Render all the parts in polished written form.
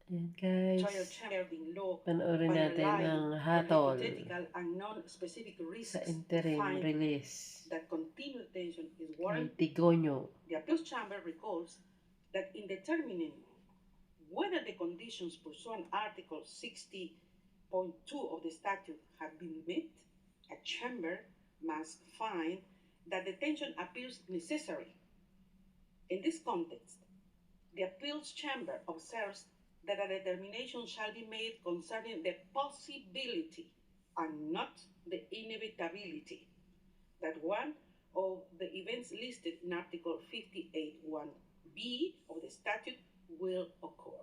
Ayan guys, trial chamber in law panoorin by natin relying ang on hatol hypothetical and non-specific sa risks to interim find release that continued detention is kay warranted. Tigonyo. The appeals chamber recalls that in determining whether the conditions pursuant Article 60.2 of the statute have been met, a chamber must find that detention appears necessary. In this context, the appeals chamber observes that a determination shall be made concerning the possibility and not the inevitability that one of the events listed in Article 58(1)(b) of the statute will occur,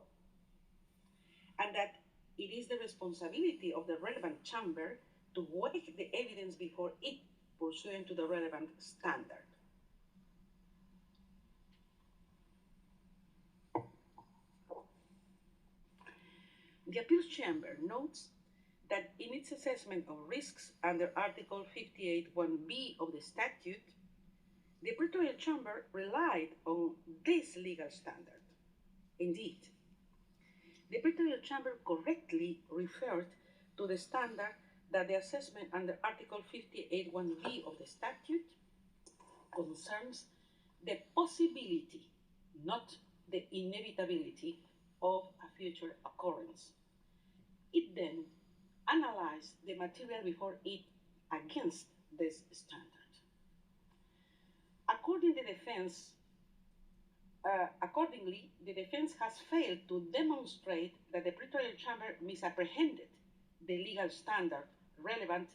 and that it is the responsibility of the relevant chamber to weigh the evidence before it pursuant to the relevant standard. The appeals chamber notes that in its assessment of risks under Article 58(1)(b) of the statute, the pretorial chamber relied on this legal standard. Indeed, the pretorial chamber correctly referred to the standard that the assessment under Article 58(1)(b) of the statute concerns the possibility, not the inevitability, of a future occurrence. It then analyzed the material before it against this standard. Accordingly, the defense has failed to demonstrate that the pretorial chamber misapprehended the legal standard relevant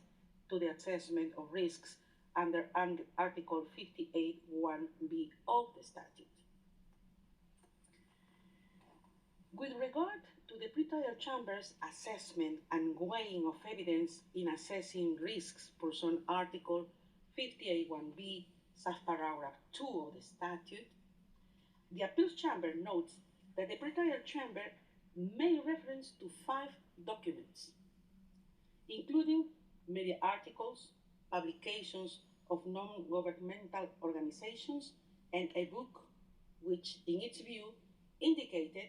to the assessment of risks under Article 58(1)(b) of the statute. With regard to the pretorial chamber's assessment and weighing of evidence in assessing risks pursuant Article 58(1)(b), subparagraph 2 of the statute, the appeals chamber notes that the pretorial chamber made reference to 5 documents, including media articles, publications of non-governmental organizations, and a book which, in its view, indicated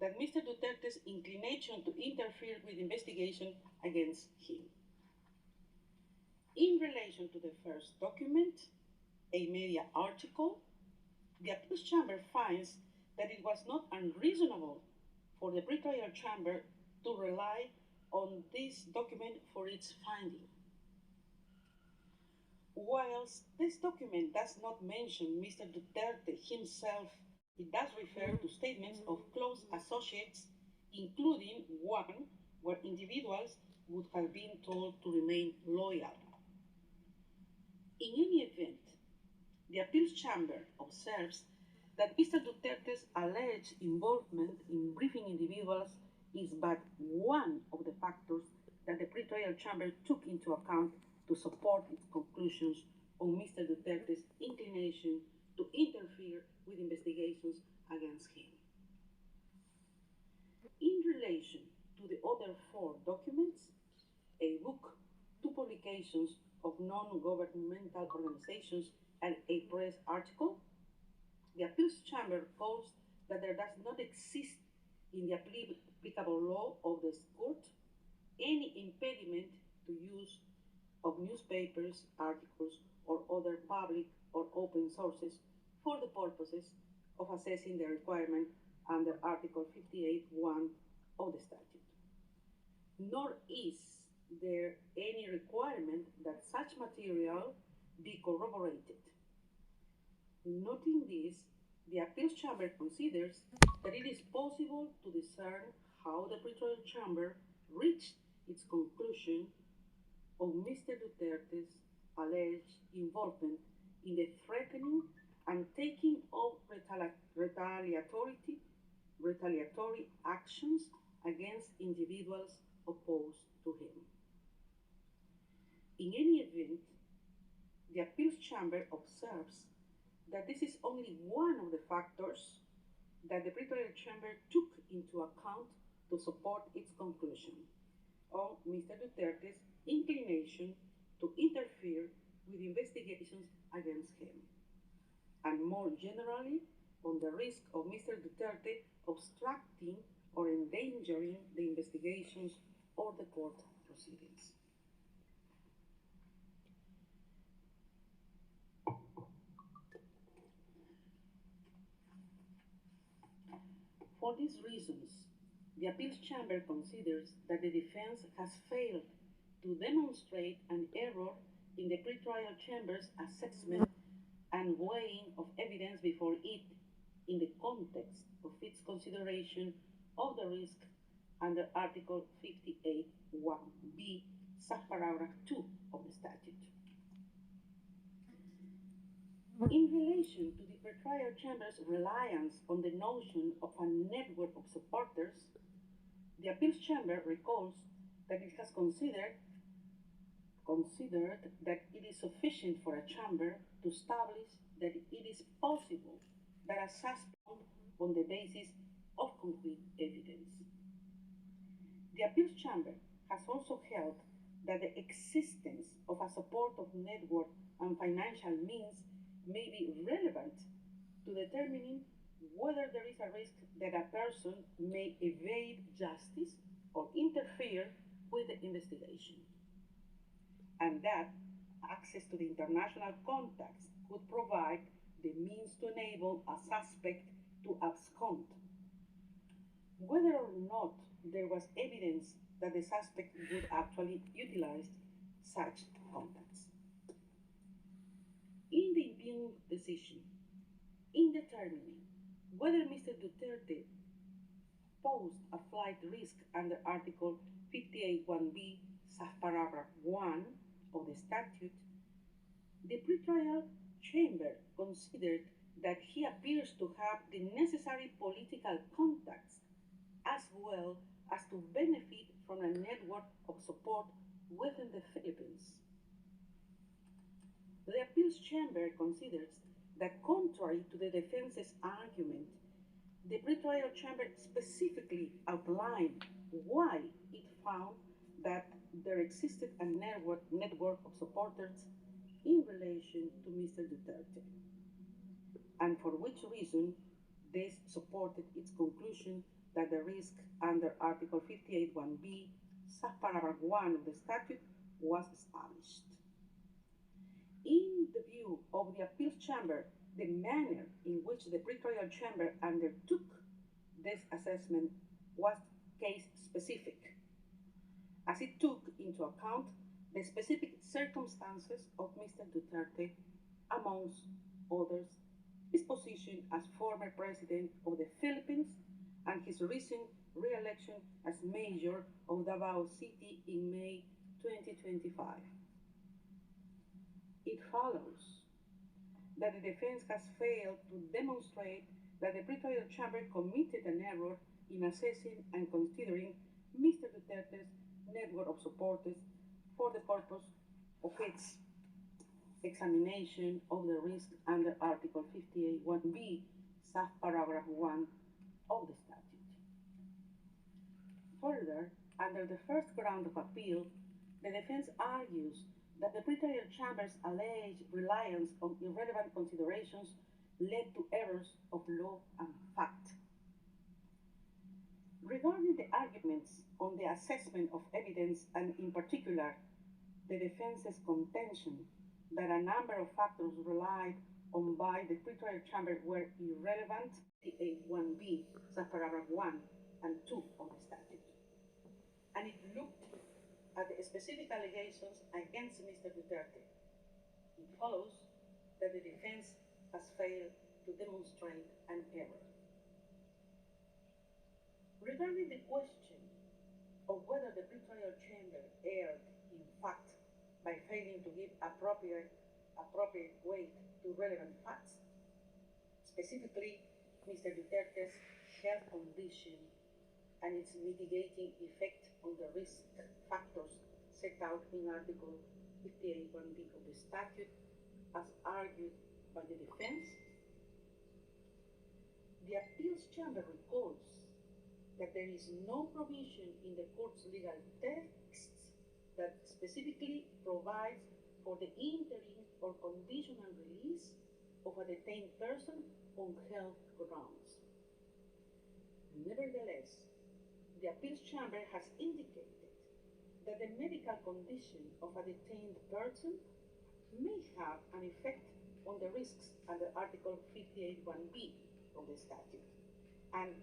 that Mr. Duterte's inclination to interfere with investigation against him. In relation to the first document, a media article, the appeals chamber finds that it was not unreasonable for the pretorial chamber to rely on this document for its finding. Whilst this document does not mention Mr. Duterte himself, it does refer to statements of close associates, including one where individuals would have been told to remain loyal. In any event, the appeals chamber observes that Mr. Duterte's alleged involvement in briefing individuals is but one of the factors that the pretorial chamber took into account to support its conclusions on Mr. Duterte's inclination to interfere with investigations against him. In relation to the other 4 documents, a book, 2 publications of non-governmental organizations, and a press article, the appeals chamber holds that there does not exist in the applicable law of the court any impediment to use of newspapers, articles, or other public or open sources for the purposes of assessing the requirement under Article 58(1) of the statute. Nor is there any requirement that such material be corroborated. Noting this, the appeals chamber considers that it is possible to discern how the pretorial chamber reached its conclusion on Mr. Duterte's alleged involvement in the threatening and taking of retaliatory actions against individuals opposed to him. In any event, the appeals chamber observes that this is only one of the factors that the pretorial chamber took into account to support its conclusion on Mr. Duterte's inclination to interfere with investigations against him, and more generally on the risk of Mr. Duterte obstructing or endangering the investigations or the court proceedings. For these reasons, the appeals chamber considers that the defense has failed to demonstrate an error in the pretrial chamber's assessment and weighing of evidence before it in the context of its consideration of the risk under Article 58(1)(b), subparagraph 2 of the statute. In relation to the pretrial chamber's reliance on the notion of a network of supporters, the appeals chamber recalls that it has considered that it is sufficient for a chamber to establish that it is possible that a suspect on the basis of concrete evidence. The appeals chamber has also held that the existence of a supportive network and financial means may be relevant to determining whether there is a risk that a person may evade justice or interfere with the investigation, and that access to the international contacts would provide the means to enable a suspect to abscond, whether or not there was evidence that the suspect would actually utilize such contacts. In the impugned decision, in determining whether Mr. Duterte posed a flight risk under Article 58(1)(b), subparagraph 1 of the statute, the pretrial chamber considered that he appears to have the necessary political contacts as well as to benefit from a network of support within the Philippines. The appeals chamber considers that contrary to the defense's argument, the pretrial chamber specifically outlined why it found that there existed a network of supporters in relation to Mr. Duterte, and for which reason this supported its conclusion that the risk under Article 58(1)(b), subparagraph 1 of the statute was established. In the view of the appeals chamber, the manner in which the pretrial chamber undertook this assessment was case-specific, as it took into account the specific circumstances of Mr. Duterte, amongst others, his position as former president of the Philippines and his recent re-election as mayor of Davao City in May 2025. It follows that the defense has failed to demonstrate that the pretrial chamber committed an error in assessing and considering Mr. Duterte's network of supporters for the purpose of its examination of the risk under Article 58(1)(b), subparagraph 1 of the statute. Further, under the first ground of appeal, the defense argues that the pretrial chamber's alleged reliance on irrelevant considerations led to errors of law and fact. Regarding the arguments on the assessment of evidence, and in particular, the defense's contention that a number of factors relied on by the pretrial chamber were irrelevant, 58(1)(b), subparagraph 1 and 2 of the statute, and it looked at the specific allegations against Mr. Duterte, it follows that the defense has failed to demonstrate an error. Regarding the question of whether the pretrial chamber erred in fact by failing to give appropriate weight to relevant facts, specifically Mr. Duterte's health condition and its mitigating effect on the risk factors set out in Article 58(1)(b) of the statute, as argued by the defense, the appeals chamber recalls that there is no provision in the court's legal texts that specifically provides for the interim or conditional release of a detained person on health grounds. Nevertheless, the appeals chamber has indicated that the medical condition of a detained person may have an effect on the risks under Article 58(1)(b) of the statute and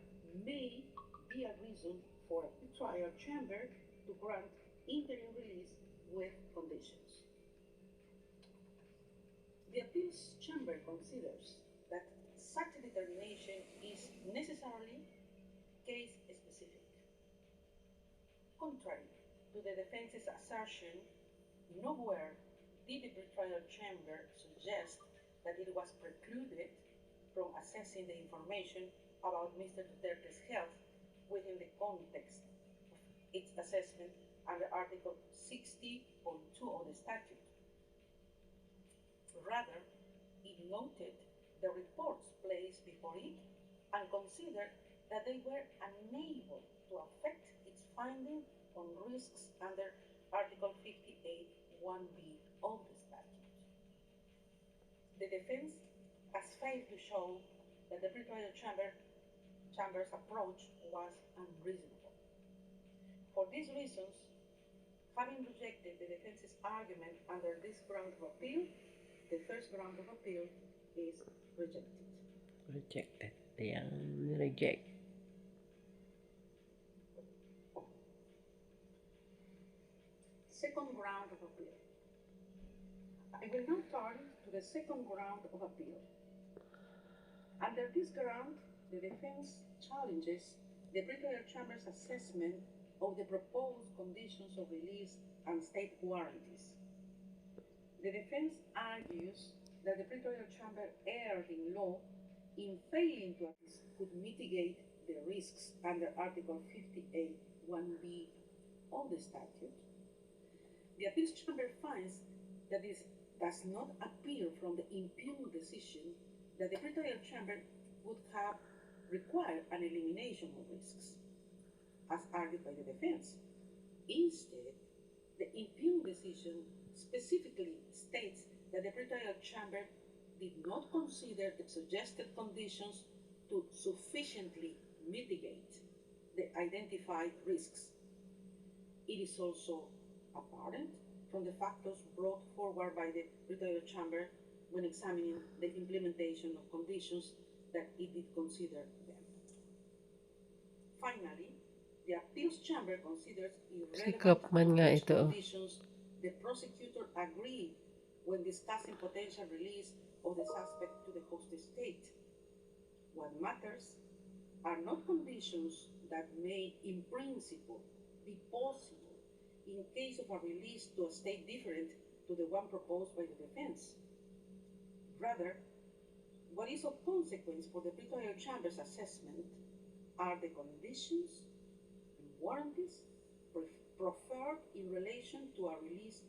may be a reason for a trial chamber to grant interim release with conditions. The appeals chamber considers that such a determination is necessarily case specific. Contrary to the defense's assertion, nowhere did the pretrial chamber suggest that it was precluded from assessing the information about Mr. Duterte's health within the context of its assessment under Article 60.2 of the statute. Rather, it noted the reports placed before it and considered that they were unable to affect its finding on risks under Article 58(1)(b) of the statute. The defense has failed to show that the pretrial chamber's approach was unreasonable. For these reasons, having rejected the defense's argument under this ground of appeal, the first ground of appeal is rejected. Rejected. Yang reject. Second ground of appeal. I will now turn to the second ground of appeal. Under this ground, the defense challenges the pretrial chamber's assessment of the proposed conditions of release and state warranties. The defense argues that the pretrial chamber erred in law in failing to could mitigate the risks under Article 58(1)(b) of the statute. The appeals chamber finds that this does not appear from the impugned decision that the pretrial chamber would have required an elimination of risks, as argued by the defense. Instead, the impugned decision specifically states that the pretrial chamber did not consider the suggested conditions to sufficiently mitigate the identified risks. It is also apparent from the factors brought forward by the pretrial chamber when examining the implementation of conditions that it did consider them. Finally, the appeals chamber considers irrelevant conditions the prosecutor agreed when discussing potential release of the suspect to the host state. What matters are not conditions that may, in principle, be possible in case of a release to a state different to the one proposed by the defense. Rather, what is of consequence for the pretrial chamber's assessment are the conditions and warranties preferred in relation to a release